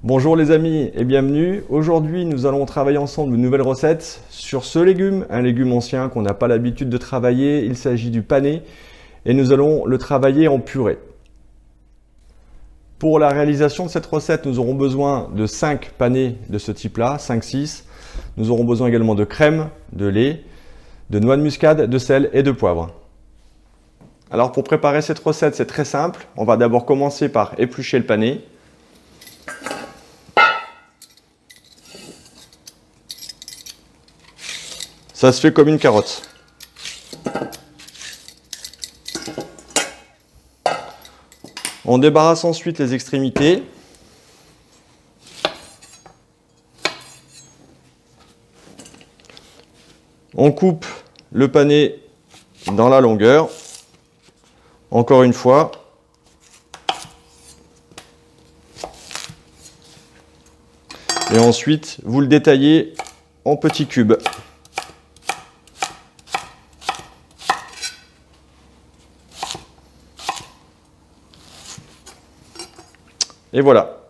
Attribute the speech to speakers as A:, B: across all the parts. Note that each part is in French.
A: Bonjour les amis et bienvenue. Aujourd'hui, nous allons travailler ensemble une nouvelle recette sur ce légume, un légume ancien qu'on n'a pas l'habitude de travailler. Il s'agit du panais et nous allons le travailler en purée. Pour la réalisation de cette recette, nous aurons besoin de 5 panais de ce type-là, 5-6. Nous aurons besoin également de crème, de lait, de noix de muscade, de sel et de poivre. Alors pour préparer cette recette, c'est très simple. On va d'abord commencer par éplucher le panais. Ça se fait comme une carotte. On débarrasse ensuite les extrémités. On coupe le panais dans la longueur. Encore une fois. Et ensuite, vous le détaillez en petits cubes. Et voilà.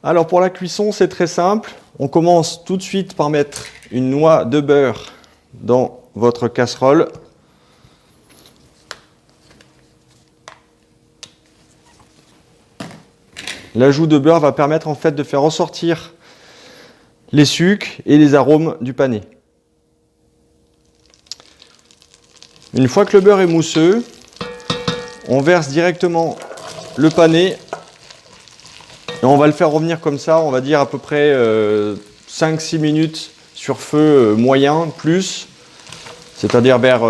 A: Alors pour la cuisson, c'est très simple. On commence tout de suite par mettre une noix de beurre dans votre casserole. L'ajout de beurre va permettre en fait de faire ressortir les sucres et les arômes du panais. Une fois que le beurre est mousseux, on verse directement le panais et on va le faire revenir comme ça, on va dire à peu près 5-6 minutes sur feu moyen, plus, c'est-à-dire vers,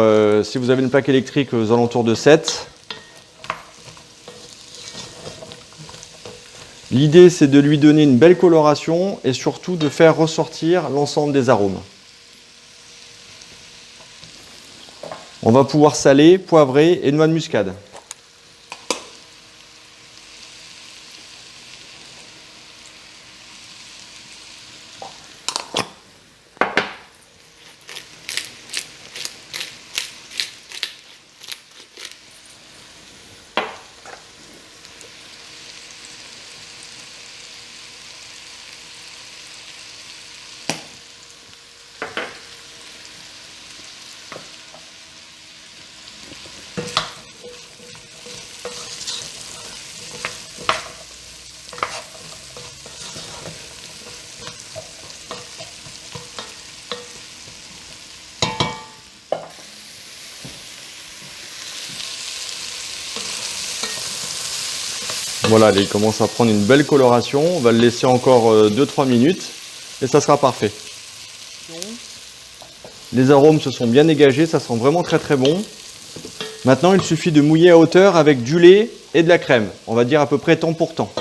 A: si vous avez une plaque électrique, aux alentours de 7. L'idée, c'est de lui donner une belle coloration et surtout de faire ressortir l'ensemble des arômes. On va pouvoir saler, poivrer et noix de muscade. Voilà, il commence à prendre une belle coloration. On va le laisser encore 2-3 minutes et ça sera parfait. Les arômes se sont bien dégagés, ça sent vraiment très très bon. Maintenant, il suffit de mouiller à hauteur avec du lait et de la crème. On va dire à peu près temps pour temps.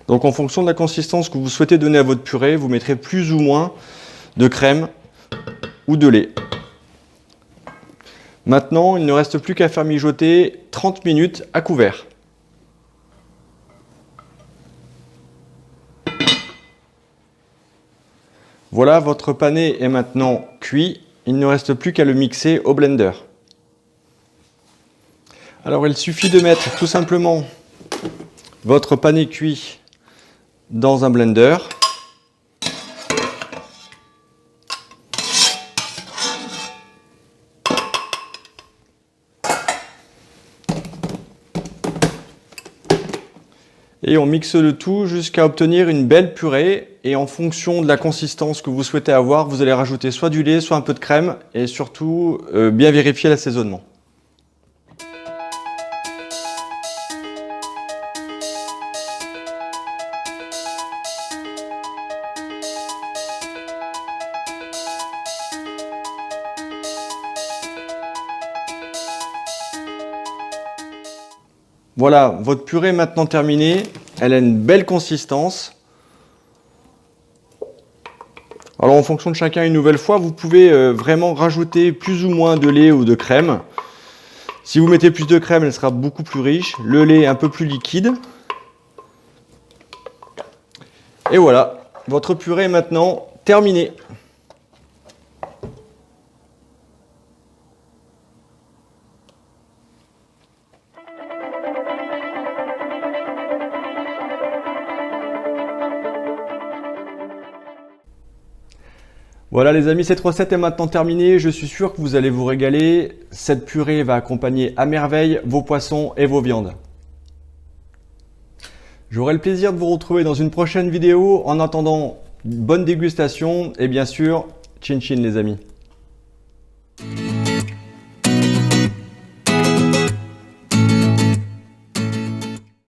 A: Donc en fonction de la consistance que vous souhaitez donner à votre purée, vous mettrez plus ou moins de crème ou de lait. Maintenant, il ne reste plus qu'à faire mijoter 30 minutes à couvert. Voilà, votre panais est maintenant cuit. Il ne reste plus qu'à le mixer au blender. Alors il suffit de mettre tout simplement votre panais cuit dans un blender. Et on mixe le tout jusqu'à obtenir une belle purée. Et en fonction de la consistance que vous souhaitez avoir, vous allez rajouter soit du lait, soit un peu de crème. Et surtout, bien vérifier l'assaisonnement. Voilà, votre purée est maintenant terminée. Elle a une belle consistance. Alors en fonction de chacun, une nouvelle fois, vous pouvez vraiment rajouter plus ou moins de lait ou de crème. Si vous mettez plus de crème, elle sera beaucoup plus riche. Le lait un peu plus liquide. Et voilà, votre purée est maintenant terminée. Voilà les amis, cette recette est maintenant terminée. Je suis sûr que vous allez vous régaler. Cette purée va accompagner à merveille vos poissons et vos viandes. J'aurai le plaisir de vous retrouver dans une prochaine vidéo. En attendant, bonne dégustation et bien sûr, chin chin les amis.